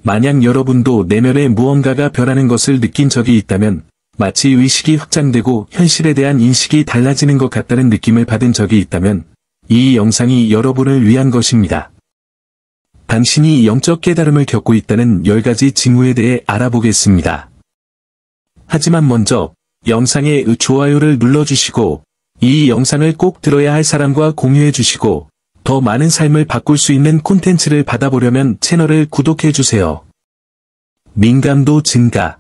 만약 여러분도 내면에 무언가가 변하는 것을 느낀 적이 있다면, 마치 의식이 확장되고 현실에 대한 인식이 달라지는 것 같다는 느낌을 받은 적이 있다면, 이 영상이 여러분을 위한 것입니다. 당신이 영적 깨달음을 겪고 있다는 10가지 징후에 대해 알아보겠습니다. 하지만 먼저, 영상에 좋아요를 눌러주시고, 이 영상을 꼭 들어야 할 사람과 공유해주시고, 더 많은 삶을 바꿀 수 있는 콘텐츠를 받아보려면 채널을 구독해주세요. 민감도 증가.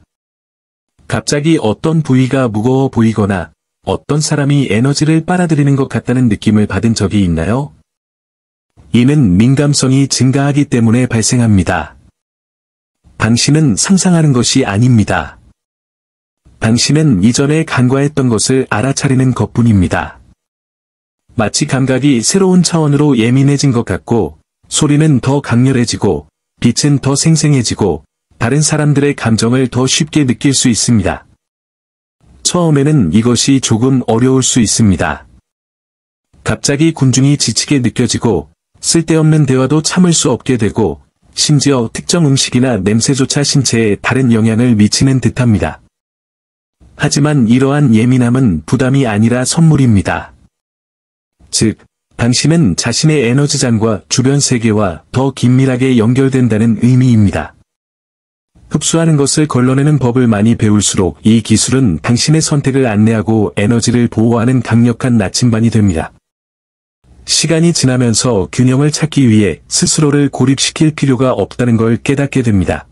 갑자기 어떤 부위가 무거워 보이거나 어떤 사람이 에너지를 빨아들이는 것 같다는 느낌을 받은 적이 있나요? 이는 민감성이 증가하기 때문에 발생합니다. 당신은 상상하는 것이 아닙니다. 당신은 이전에 간과했던 것을 알아차리는 것뿐입니다. 마치 감각이 새로운 차원으로 예민해진 것 같고, 소리는 더 강렬해지고, 빛은 더 생생해지고, 다른 사람들의 감정을 더 쉽게 느낄 수 있습니다. 처음에는 이것이 조금 어려울 수 있습니다. 갑자기 군중이 지치게 느껴지고, 쓸데없는 대화도 참을 수 없게 되고, 심지어 특정 음식이나 냄새조차 신체에 다른 영향을 미치는 듯합니다. 하지만 이러한 예민함은 부담이 아니라 선물입니다. 즉, 당신은 자신의 에너지장과 주변 세계와 더 긴밀하게 연결된다는 의미입니다. 흡수하는 것을 걸러내는 법을 많이 배울수록 이 기술은 당신의 선택을 안내하고 에너지를 보호하는 강력한 나침반이 됩니다. 시간이 지나면서 균형을 찾기 위해 스스로를 고립시킬 필요가 없다는 걸 깨닫게 됩니다.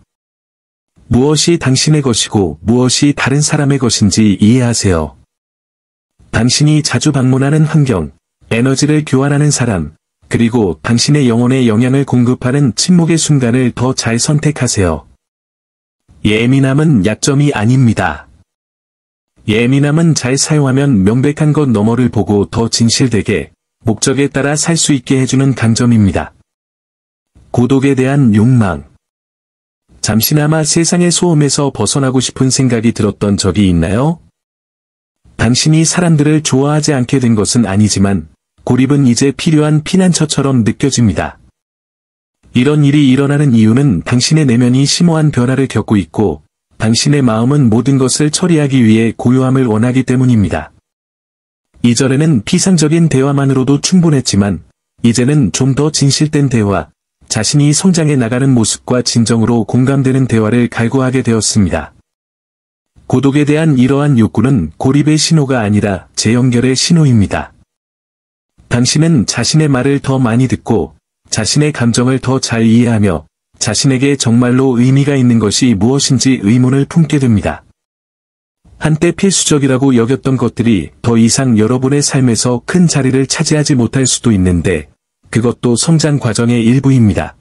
무엇이 당신의 것이고 무엇이 다른 사람의 것인지 이해하세요. 당신이 자주 방문하는 환경, 에너지를 교환하는 사람, 그리고 당신의 영혼에 영향을 공급하는 침묵의 순간을 더 잘 선택하세요. 예민함은 약점이 아닙니다. 예민함은 잘 사용하면 명백한 것 너머를 보고 더 진실되게, 목적에 따라 살 수 있게 해주는 강점입니다. 고독에 대한 욕망. 잠시나마 세상의 소음에서 벗어나고 싶은 생각이 들었던 적이 있나요? 당신이 사람들을 좋아하지 않게 된 것은 아니지만, 고립은 이제 필요한 피난처처럼 느껴집니다. 이런 일이 일어나는 이유는 당신의 내면이 심오한 변화를 겪고 있고, 당신의 마음은 모든 것을 처리하기 위해 고요함을 원하기 때문입니다. 이전에는 피상적인 대화만으로도 충분했지만, 이제는 좀 더 진실된 대화, 자신이 성장해 나가는 모습과 진정으로 공감되는 대화를 갈구하게 되었습니다. 고독에 대한 이러한 욕구는 고립의 신호가 아니라 재연결의 신호입니다. 당신은 자신의 말을 더 많이 듣고, 자신의 감정을 더 잘 이해하며, 자신에게 정말로 의미가 있는 것이 무엇인지 의문을 품게 됩니다. 한때 필수적이라고 여겼던 것들이 더 이상 여러분의 삶에서 큰 자리를 차지하지 못할 수도 있는데, 그것도 성장 과정의 일부입니다.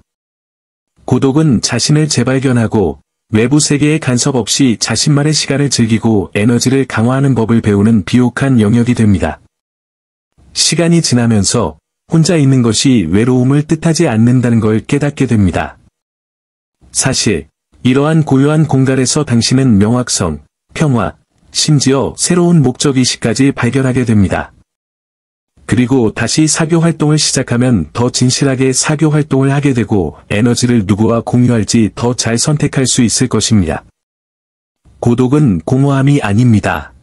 고독은 자신을 재발견하고, 외부 세계의 간섭 없이 자신만의 시간을 즐기고 에너지를 강화하는 법을 배우는 비옥한 영역이 됩니다. 시간이 지나면서 혼자 있는 것이 외로움을 뜻하지 않는다는 걸 깨닫게 됩니다. 사실, 이러한 고요한 공간에서 당신은 명확성, 평화, 심지어 새로운 목적의식까지 발견하게 됩니다. 그리고 다시 사교 활동을 시작하면 더 진실하게 사교 활동을 하게 되고 에너지를 누구와 공유할지 더 잘 선택할 수 있을 것입니다. 고독은 공허함이 아닙니다.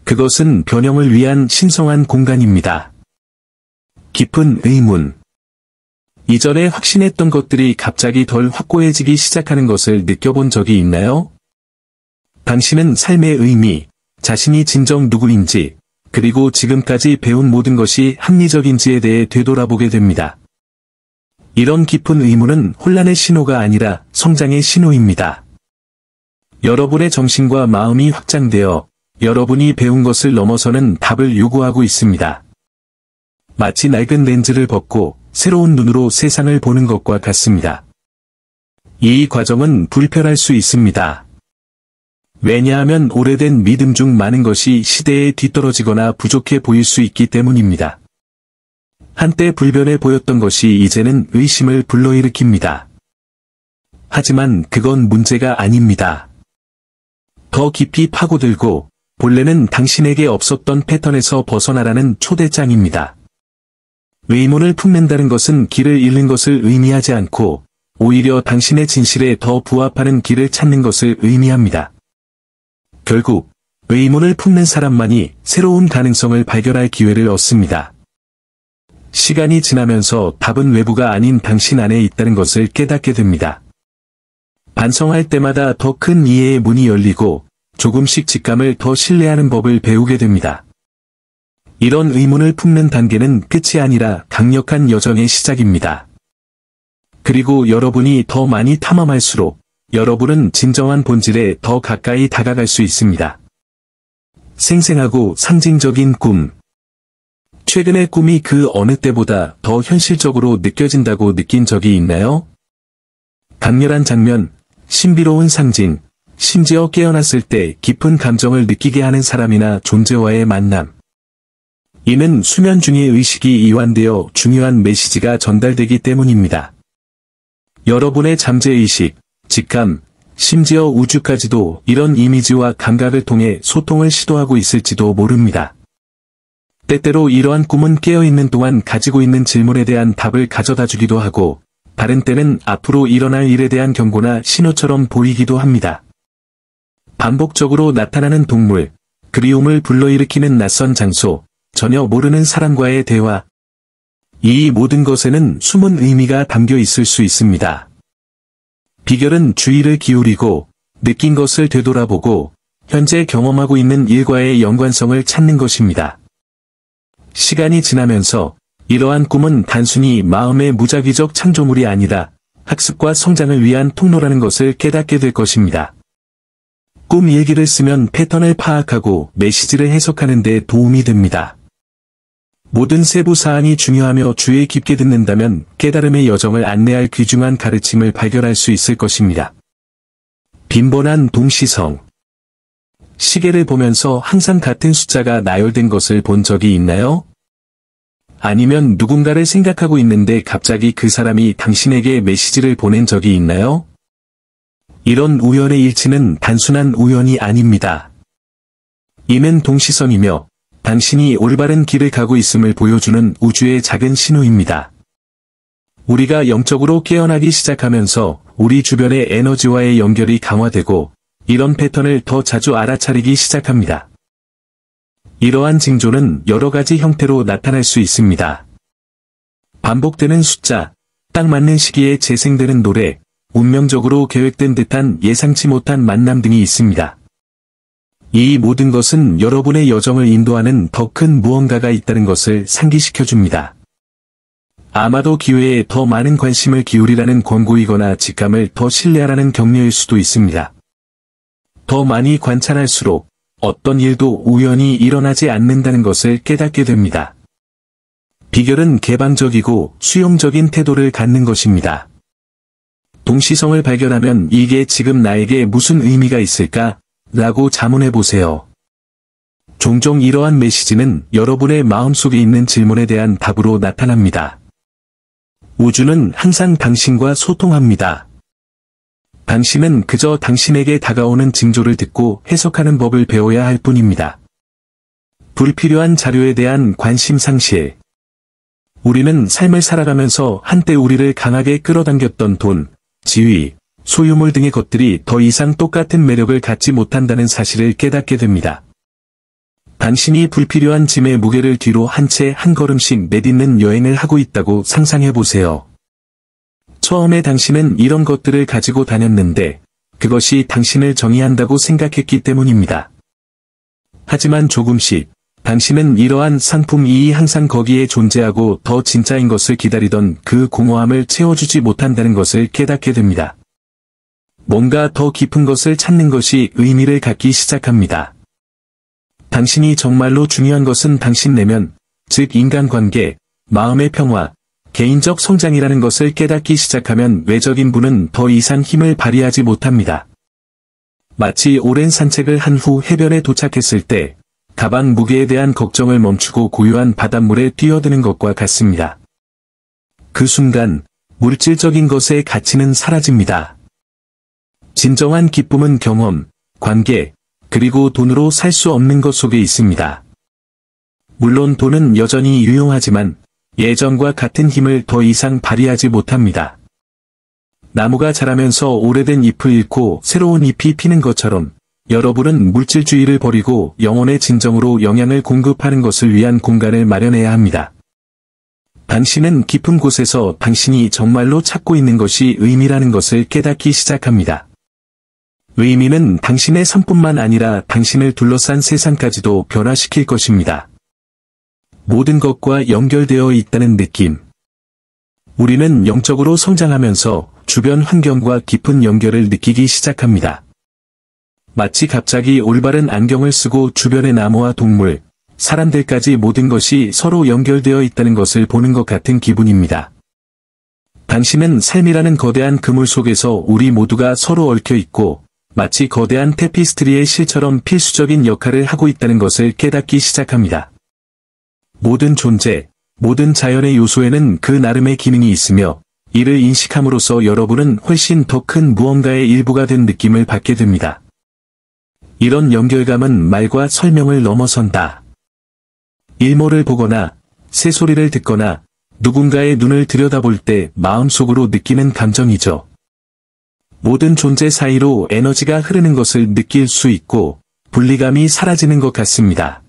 그것은 변형을 위한 신성한 공간입니다. 깊은 의문. 이전에 확신했던 것들이 갑자기 덜 확고해지기 시작하는 것을 느껴본 적이 있나요? 당신은 삶의 의미, 자신이 진정 누구인지, 그리고 지금까지 배운 모든 것이 합리적인지에 대해 되돌아보게 됩니다. 이런 깊은 의문은 혼란의 신호가 아니라 성장의 신호입니다. 여러분의 정신과 마음이 확장되어 여러분이 배운 것을 넘어서는 답을 요구하고 있습니다. 마치 낡은 렌즈를 벗고 새로운 눈으로 세상을 보는 것과 같습니다. 이 과정은 불편할 수 있습니다. 왜냐하면 오래된 믿음 중 많은 것이 시대에 뒤떨어지거나 부족해 보일 수 있기 때문입니다. 한때 불변해 보였던 것이 이제는 의심을 불러일으킵니다. 하지만 그건 문제가 아닙니다. 더 깊이 파고들고 본래는 당신에게 없었던 패턴에서 벗어나라는 초대장입니다. 의문을 품는다는 것은 길을 잃는 것을 의미하지 않고 오히려 당신의 진실에 더 부합하는 길을 찾는 것을 의미합니다. 결국 의문을 품는 사람만이 새로운 가능성을 발견할 기회를 얻습니다. 시간이 지나면서 답은 외부가 아닌 당신 안에 있다는 것을 깨닫게 됩니다. 반성할 때마다 더 큰 이해의 문이 열리고 조금씩 직감을 더 신뢰하는 법을 배우게 됩니다. 이런 의문을 품는 단계는 끝이 아니라 강력한 여정의 시작입니다. 그리고 여러분이 더 많이 탐험할수록 여러분은 진정한 본질에 더 가까이 다가갈 수 있습니다. 생생하고 상징적인 꿈. 최근에 꿈이 그 어느 때보다 더 현실적으로 느껴진다고 느낀 적이 있나요? 강렬한 장면, 신비로운 상징, 심지어 깨어났을 때 깊은 감정을 느끼게 하는 사람이나 존재와의 만남. 이는 수면 중의 의식이 이완되어 중요한 메시지가 전달되기 때문입니다. 여러분의 잠재의식, 직감, 심지어 우주까지도 이런 이미지와 감각을 통해 소통을 시도하고 있을지도 모릅니다. 때때로 이러한 꿈은 깨어있는 동안 가지고 있는 질문에 대한 답을 가져다 주기도 하고, 다른 때는 앞으로 일어날 일에 대한 경고나 신호처럼 보이기도 합니다. 반복적으로 나타나는 동물, 그리움을 불러일으키는 낯선 장소, 전혀 모르는 사람과의 대화. 이 모든 것에는 숨은 의미가 담겨 있을 수 있습니다. 비결은 주의를 기울이고, 느낀 것을 되돌아보고, 현재 경험하고 있는 일과의 연관성을 찾는 것입니다. 시간이 지나면서 이러한 꿈은 단순히 마음의 무작위적 창조물이 아니라 학습과 성장을 위한 통로라는 것을 깨닫게 될 것입니다. 꿈 일기를 쓰면 패턴을 파악하고 메시지를 해석하는 데 도움이 됩니다. 모든 세부 사안이 중요하며 주의 깊게 듣는다면 깨달음의 여정을 안내할 귀중한 가르침을 발견할 수 있을 것입니다. 빈번한 동시성. 시계를 보면서 항상 같은 숫자가 나열된 것을 본 적이 있나요? 아니면 누군가를 생각하고 있는데 갑자기 그 사람이 당신에게 메시지를 보낸 적이 있나요? 이런 우연의 일치는 단순한 우연이 아닙니다. 이는 동시성이며 당신이 올바른 길을 가고 있음을 보여주는 우주의 작은 신호입니다. 우리가 영적으로 깨어나기 시작하면서 우리 주변의 에너지와의 연결이 강화되고 이런 패턴을 더 자주 알아차리기 시작합니다. 이러한 징조는 여러 가지 형태로 나타날 수 있습니다. 반복되는 숫자, 딱 맞는 시기에 재생되는 노래, 운명적으로 계획된 듯한 예상치 못한 만남 등이 있습니다. 이 모든 것은 여러분의 여정을 인도하는 더 큰 무언가가 있다는 것을 상기시켜줍니다. 아마도 기회에 더 많은 관심을 기울이라는 권고이거나 직감을 더 신뢰하라는 격려일 수도 있습니다. 더 많이 관찰할수록 어떤 일도 우연히 일어나지 않는다는 것을 깨닫게 됩니다. 비결은 개방적이고 수용적인 태도를 갖는 것입니다. 동시성을 발견하면 이게 지금 나에게 무슨 의미가 있을까? 라고 자문해 보세요. 종종 이러한 메시지는 여러분의 마음속에 있는 질문에 대한 답으로 나타납니다. 우주는 항상 당신과 소통합니다. 당신은 그저 당신에게 다가오는 징조를 듣고 해석하는 법을 배워야 할 뿐입니다. 불필요한 자료에 대한 관심 상실. 우리는 삶을 살아가면서 한때 우리를 강하게 끌어당겼던 돈, 지위, 소유물 등의 것들이 더 이상 똑같은 매력을 갖지 못한다는 사실을 깨닫게 됩니다. 당신이 불필요한 짐의 무게를 뒤로 한 채 한 걸음씩 내딛는 여행을 하고 있다고 상상해 보세요. 처음에 당신은 이런 것들을 가지고 다녔는데 그것이 당신을 정의한다고 생각했기 때문입니다. 하지만 조금씩 당신은 이러한 상품이 항상 거기에 존재하고 더 진짜인 것을 기다리던 그 공허함을 채워주지 못한다는 것을 깨닫게 됩니다. 뭔가 더 깊은 것을 찾는 것이 의미를 갖기 시작합니다. 당신이 정말로 중요한 것은 당신 내면, 즉 인간관계, 마음의 평화, 개인적 성장이라는 것을 깨닫기 시작하면 외적인 분은 더 이상 힘을 발휘하지 못합니다. 마치 오랜 산책을 한 후 해변에 도착했을 때 가방 무게에 대한 걱정을 멈추고 고요한 바닷물에 뛰어드는 것과 같습니다. 그 순간 물질적인 것의 가치는 사라집니다. 진정한 기쁨은 경험, 관계, 그리고 돈으로 살 수 없는 것 속에 있습니다. 물론 돈은 여전히 유용하지만 예전과 같은 힘을 더 이상 발휘하지 못합니다. 나무가 자라면서 오래된 잎을 잃고 새로운 잎이 피는 것처럼 여러분은 물질주의를 버리고 영혼의 진정으로 영양을 공급하는 것을 위한 공간을 마련해야 합니다. 당신은 깊은 곳에서 당신이 정말로 찾고 있는 것이 의미라는 것을 깨닫기 시작합니다. 의미는 당신의 삶뿐만 아니라 당신을 둘러싼 세상까지도 변화시킬 것입니다. 모든 것과 연결되어 있다는 느낌. 우리는 영적으로 성장하면서 주변 환경과 깊은 연결을 느끼기 시작합니다. 마치 갑자기 올바른 안경을 쓰고 주변의 나무와 동물, 사람들까지 모든 것이 서로 연결되어 있다는 것을 보는 것 같은 기분입니다. 당신은 삶이라는 거대한 그물 속에서 우리 모두가 서로 얽혀 있고 마치 거대한 테피스트리의 실처럼 필수적인 역할을 하고 있다는 것을 깨닫기 시작합니다. 모든 존재, 모든 자연의 요소에는 그 나름의 기능이 있으며 이를 인식함으로써 여러분은 훨씬 더 큰 무언가의 일부가 된 느낌을 받게 됩니다. 이런 연결감은 말과 설명을 넘어선다. 일몰을 보거나 새소리를 듣거나 누군가의 눈을 들여다볼 때 마음속으로 느끼는 감정이죠. 모든 존재 사이로 에너지가 흐르는 것을 느낄 수 있고 분리감이 사라지는 것 같습니다.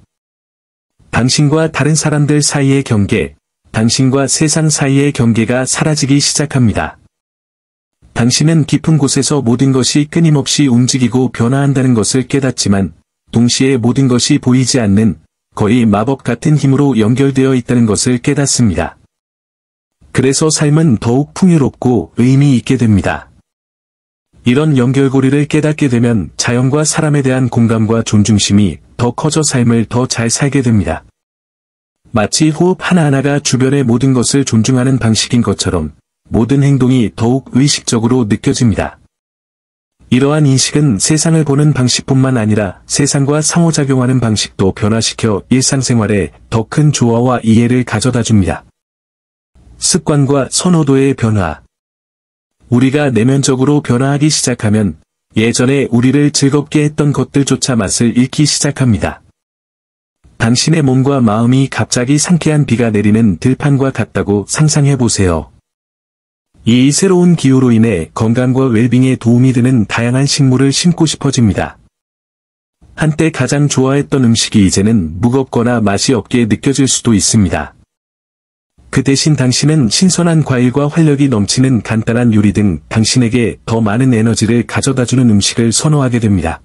당신과 다른 사람들 사이의 경계, 당신과 세상 사이의 경계가 사라지기 시작합니다. 당신은 깊은 곳에서 모든 것이 끊임없이 움직이고 변화한다는 것을 깨닫지만 동시에 모든 것이 보이지 않는 거의 마법 같은 힘으로 연결되어 있다는 것을 깨닫습니다. 그래서 삶은 더욱 풍요롭고 의미 있게 됩니다. 이런 연결고리를 깨닫게 되면 자연과 사람에 대한 공감과 존중심이 더 커져 삶을 더 잘 살게 됩니다. 마치 호흡 하나하나가 주변의 모든 것을 존중하는 방식인 것처럼 모든 행동이 더욱 의식적으로 느껴집니다. 이러한 인식은 세상을 보는 방식뿐만 아니라 세상과 상호작용하는 방식도 변화시켜 일상생활에 더 큰 조화와 이해를 가져다 줍니다. 습관과 선호도의 변화. 우리가 내면적으로 변화하기 시작하면 예전에 우리를 즐겁게 했던 것들조차 맛을 잃기 시작합니다. 당신의 몸과 마음이 갑자기 상쾌한 비가 내리는 들판과 같다고 상상해보세요. 이 새로운 기후로 인해 건강과 웰빙에 도움이 되는 다양한 식물을 심고 싶어집니다. 한때 가장 좋아했던 음식이 이제는 무겁거나 맛이 없게 느껴질 수도 있습니다. 그 대신 당신은 신선한 과일과 활력이 넘치는 간단한 요리 등 당신에게 더 많은 에너지를 가져다주는 음식을 선호하게 됩니다.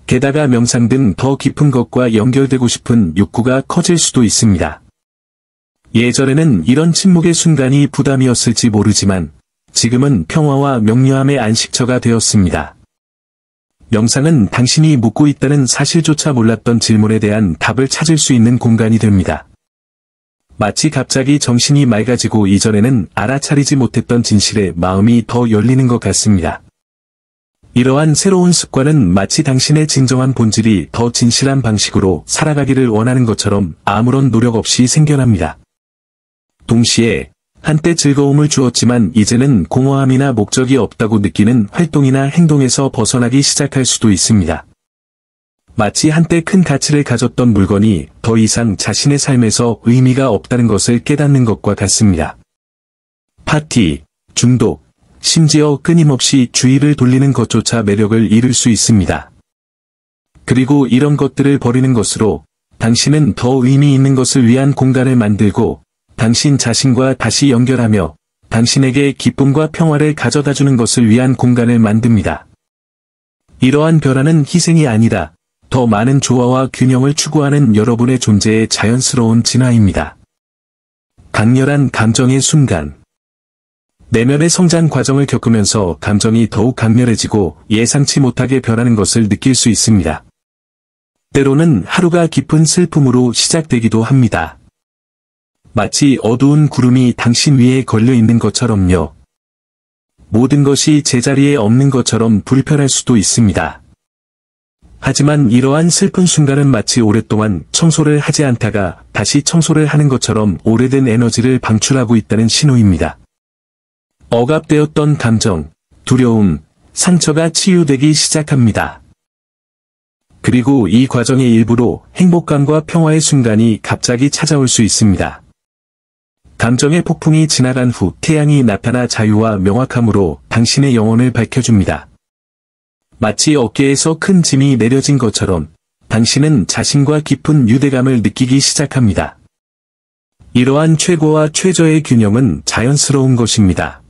게다가 명상 등 더 깊은 것과 연결되고 싶은 욕구가 커질 수도 있습니다. 예전에는 이런 침묵의 순간이 부담이었을지 모르지만 지금은 평화와 명료함의 안식처가 되었습니다. 명상은 당신이 묻고 있다는 사실조차 몰랐던 질문에 대한 답을 찾을 수 있는 공간이 됩니다. 마치 갑자기 정신이 맑아지고 이전에는 알아차리지 못했던 진실에 마음이 더 열리는 것 같습니다. 이러한 새로운 습관은 마치 당신의 진정한 본질이 더 진실한 방식으로 살아가기를 원하는 것처럼 아무런 노력 없이 생겨납니다. 동시에 한때 즐거움을 주었지만 이제는 공허함이나 목적이 없다고 느끼는 활동이나 행동에서 벗어나기 시작할 수도 있습니다. 마치 한때 큰 가치를 가졌던 물건이 더 이상 자신의 삶에서 의미가 없다는 것을 깨닫는 것과 같습니다. 파티, 중독, 심지어 끊임없이 주의를 돌리는 것조차 매력을 잃을 수 있습니다. 그리고 이런 것들을 버리는 것으로 당신은 더 의미 있는 것을 위한 공간을 만들고 당신 자신과 다시 연결하며 당신에게 기쁨과 평화를 가져다주는 것을 위한 공간을 만듭니다. 이러한 변화는 희생이 아니라 더 많은 조화와 균형을 추구하는 여러분의 존재의 자연스러운 진화입니다. 강렬한 감정의 순간. 내면의 성장 과정을 겪으면서 감정이 더욱 강렬해지고 예상치 못하게 변하는 것을 느낄 수 있습니다. 때로는 하루가 깊은 슬픔으로 시작되기도 합니다. 마치 어두운 구름이 당신 위에 걸려 있는 것처럼요. 모든 것이 제자리에 없는 것처럼 불편할 수도 있습니다. 하지만 이러한 슬픈 순간은 마치 오랫동안 청소를 하지 않다가 다시 청소를 하는 것처럼 오래된 에너지를 방출하고 있다는 신호입니다. 억압되었던 감정, 두려움, 상처가 치유되기 시작합니다. 그리고 이 과정의 일부로 행복감과 평화의 순간이 갑자기 찾아올 수 있습니다. 감정의 폭풍이 지나간 후 태양이 나타나 자유와 명확함으로 당신의 영혼을 밝혀줍니다. 마치 어깨에서 큰 짐이 내려진 것처럼 당신은 자신과 깊은 유대감을 느끼기 시작합니다. 이러한 최고와 최저의 균형은 자연스러운 것입니다.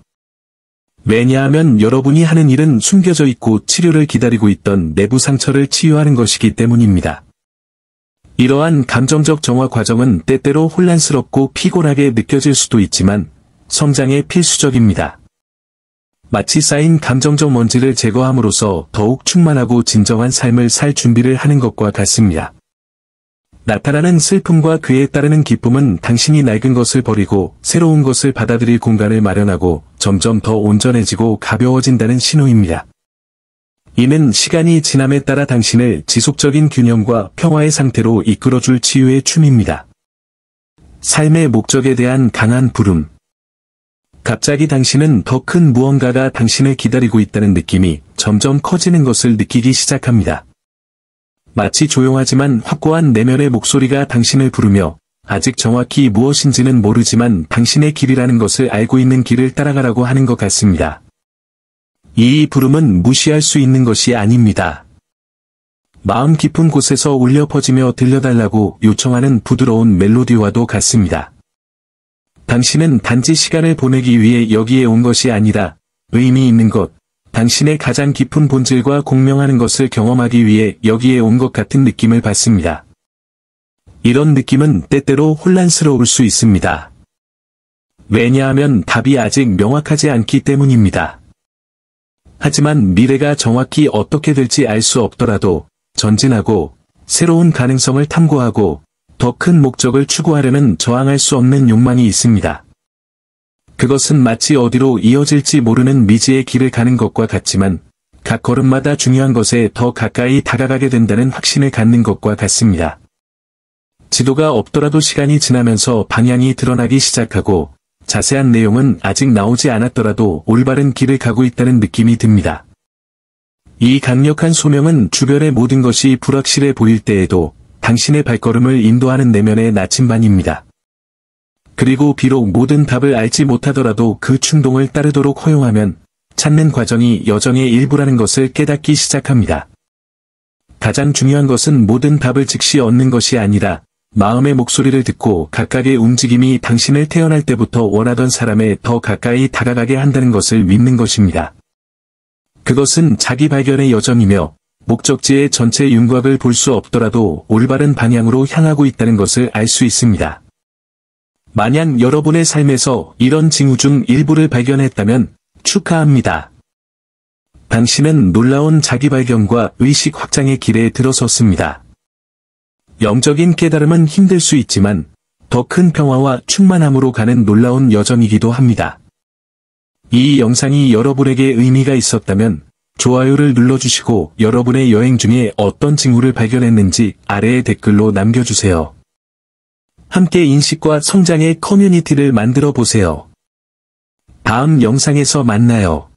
왜냐하면 여러분이 하는 일은 숨겨져 있고 치료를 기다리고 있던 내부 상처를 치유하는 것이기 때문입니다. 이러한 감정적 정화 과정은 때때로 혼란스럽고 피곤하게 느껴질 수도 있지만 성장에 필수적입니다. 마치 쌓인 감정적 먼지를 제거함으로써 더욱 충만하고 진정한 삶을 살 준비를 하는 것과 같습니다. 나타나는 슬픔과 그에 따르는 기쁨은 당신이 낡은 것을 버리고 새로운 것을 받아들일 공간을 마련하고 점점 더 온전해지고 가벼워진다는 신호입니다. 이는 시간이 지남에 따라 당신을 지속적인 균형과 평화의 상태로 이끌어줄 치유의 춤입니다. 삶의 목적에 대한 강한 부름. 갑자기 당신은 더 큰 무언가가 당신을 기다리고 있다는 느낌이 점점 커지는 것을 느끼기 시작합니다. 마치 조용하지만 확고한 내면의 목소리가 당신을 부르며 아직 정확히 무엇인지는 모르지만 당신의 길이라는 것을 알고 있는 길을 따라가라고 하는 것 같습니다. 이 부름은 무시할 수 있는 것이 아닙니다. 마음 깊은 곳에서 울려 퍼지며 들려달라고 요청하는 부드러운 멜로디와도 같습니다. 당신은 단지 시간을 보내기 위해 여기에 온 것이 아니라 의미 있는 것, 당신의 가장 깊은 본질과 공명하는 것을 경험하기 위해 여기에 온 것 같은 느낌을 받습니다. 이런 느낌은 때때로 혼란스러울 수 있습니다. 왜냐하면 답이 아직 명확하지 않기 때문입니다. 하지만 미래가 정확히 어떻게 될지 알 수 없더라도 전진하고 새로운 가능성을 탐구하고 더 큰 목적을 추구하려는 저항할 수 없는 욕망이 있습니다. 그것은 마치 어디로 이어질지 모르는 미지의 길을 가는 것과 같지만 각 걸음마다 중요한 것에 더 가까이 다가가게 된다는 확신을 갖는 것과 같습니다. 지도가 없더라도 시간이 지나면서 방향이 드러나기 시작하고 자세한 내용은 아직 나오지 않았더라도 올바른 길을 가고 있다는 느낌이 듭니다. 이 강력한 소명은 주변의 모든 것이 불확실해 보일 때에도 당신의 발걸음을 인도하는 내면의 나침반입니다. 그리고 비록 모든 답을 알지 못하더라도 그 충동을 따르도록 허용하면 찾는 과정이 여정의 일부라는 것을 깨닫기 시작합니다. 가장 중요한 것은 모든 답을 즉시 얻는 것이 아니라 마음의 목소리를 듣고 각각의 움직임이 당신을 태어날 때부터 원하던 사람에 더 가까이 다가가게 한다는 것을 믿는 것입니다. 그것은 자기 발견의 여정이며 목적지의 전체 윤곽을 볼 수 없더라도 올바른 방향으로 향하고 있다는 것을 알 수 있습니다. 만약 여러분의 삶에서 이런 징후 중 일부를 발견했다면 축하합니다. 당신은 놀라운 자기 발견과 의식 확장의 길에 들어섰습니다. 영적인 깨달음은 힘들 수 있지만 더 큰 평화와 충만함으로 가는 놀라운 여정이기도 합니다. 이 영상이 여러분에게 의미가 있었다면 좋아요를 눌러주시고 여러분의 여행 중에 어떤 징후를 발견했는지 아래의 댓글로 남겨주세요. 함께 인식과 성장의 커뮤니티를 만들어 보세요. 다음 영상에서 만나요.